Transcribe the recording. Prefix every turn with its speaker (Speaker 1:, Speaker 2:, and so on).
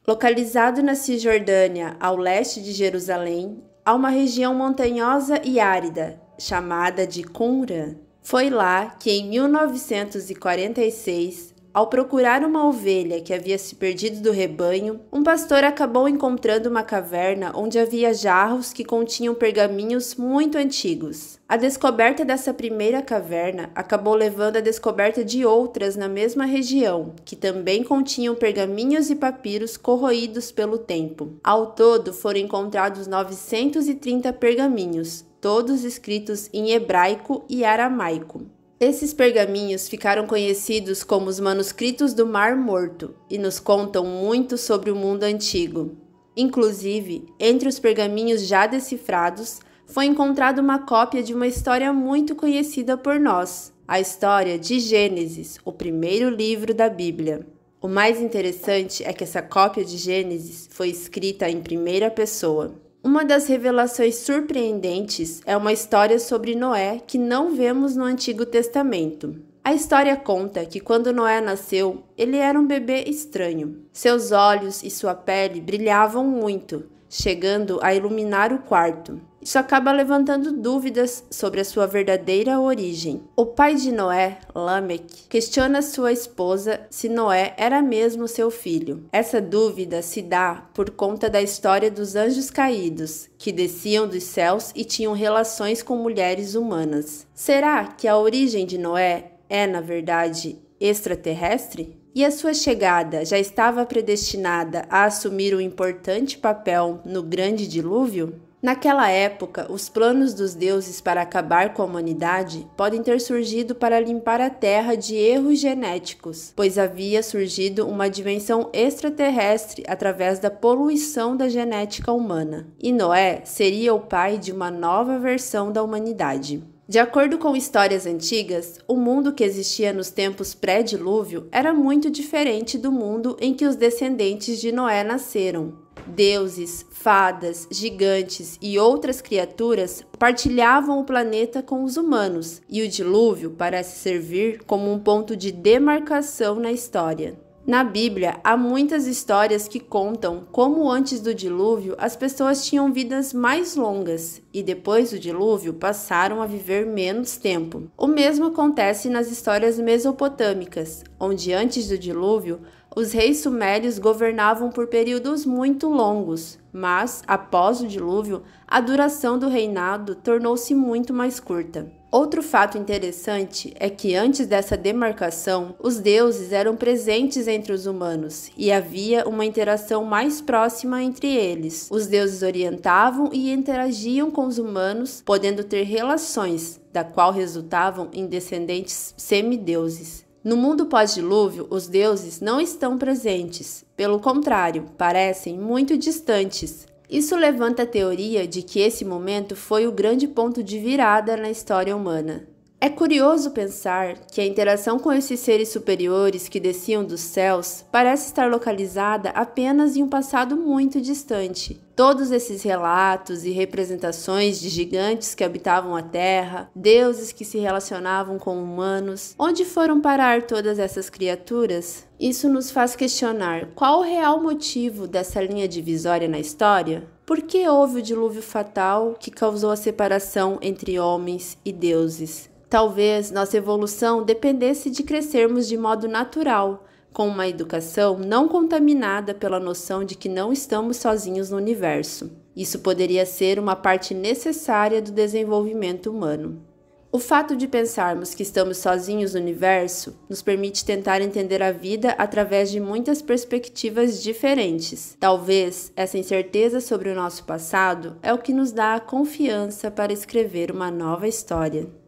Speaker 1: Localizado na Cisjordânia, ao leste de Jerusalém, há uma região montanhosa e árida, chamada de Qumran. Foi lá que, em 1946, ao procurar uma ovelha que havia se perdido do rebanho, um pastor acabou encontrando uma caverna onde havia jarros que continham pergaminhos muito antigos. A descoberta dessa primeira caverna acabou levando à descoberta de outras na mesma região, que também continham pergaminhos e papiros corroídos pelo tempo. Ao todo, foram encontrados 930 pergaminhos, todos escritos em hebraico e aramaico. Esses pergaminhos ficaram conhecidos como os manuscritos do Mar Morto e nos contam muito sobre o mundo antigo. Inclusive, entre os pergaminhos já decifrados, foi encontrada uma cópia de uma história muito conhecida por nós, a história de Gênesis, o primeiro livro da Bíblia. O mais interessante é que essa cópia de Gênesis foi escrita em primeira pessoa. Uma das revelações surpreendentes é uma história sobre Noé que não vemos no Antigo Testamento. A história conta que quando Noé nasceu, ele era um bebê estranho. Seus olhos e sua pele brilhavam muito, chegando a iluminar o quarto. Isso acaba levantando dúvidas sobre a sua verdadeira origem. O pai de Noé, Lameque, questiona sua esposa se Noé era mesmo seu filho. Essa dúvida se dá por conta da história dos anjos caídos, que desciam dos céus e tinham relações com mulheres humanas. Será que a origem de Noé é, na verdade, extraterrestre? E a sua chegada já estava predestinada a assumir um importante papel no grande dilúvio? Naquela época, os planos dos deuses para acabar com a humanidade podem ter surgido para limpar a Terra de erros genéticos, pois havia surgido uma dimensão extraterrestre através da poluição da genética humana. E Noé seria o pai de uma nova versão da humanidade. De acordo com histórias antigas, o mundo que existia nos tempos pré-dilúvio era muito diferente do mundo em que os descendentes de Noé nasceram. Deuses, fadas, gigantes e outras criaturas partilhavam o planeta com os humanos, e o dilúvio parece servir como um ponto de demarcação na história. Na Bíblia, há muitas histórias que contam como antes do dilúvio as pessoas tinham vidas mais longas e depois do dilúvio passaram a viver menos tempo. O mesmo acontece nas histórias mesopotâmicas, onde antes do dilúvio os reis sumérios governavam por períodos muito longos, mas, após o dilúvio, a duração do reinado tornou-se muito mais curta. Outro fato interessante é que antes dessa demarcação, os deuses eram presentes entre os humanos e havia uma interação mais próxima entre eles. Os deuses orientavam e interagiam com os humanos, podendo ter relações, da qual resultavam em descendentes semideuses. No mundo pós-dilúvio, os deuses não estão presentes, pelo contrário, parecem muito distantes. Isso levanta a teoria de que esse momento foi o grande ponto de virada na história humana. É curioso pensar que a interação com esses seres superiores que desciam dos céus parece estar localizada apenas em um passado muito distante. Todos esses relatos e representações de gigantes que habitavam a Terra, deuses que se relacionavam com humanos, onde foram parar todas essas criaturas? Isso nos faz questionar qual o real motivo dessa linha divisória na história? Por que houve o dilúvio fatal que causou a separação entre homens e deuses? Talvez nossa evolução dependesse de crescermos de modo natural, com uma educação não contaminada pela noção de que não estamos sozinhos no universo. Isso poderia ser uma parte necessária do desenvolvimento humano. O fato de pensarmos que estamos sozinhos no universo nos permite tentar entender a vida através de muitas perspectivas diferentes. Talvez essa incerteza sobre o nosso passado é o que nos dá a confiança para escrever uma nova história.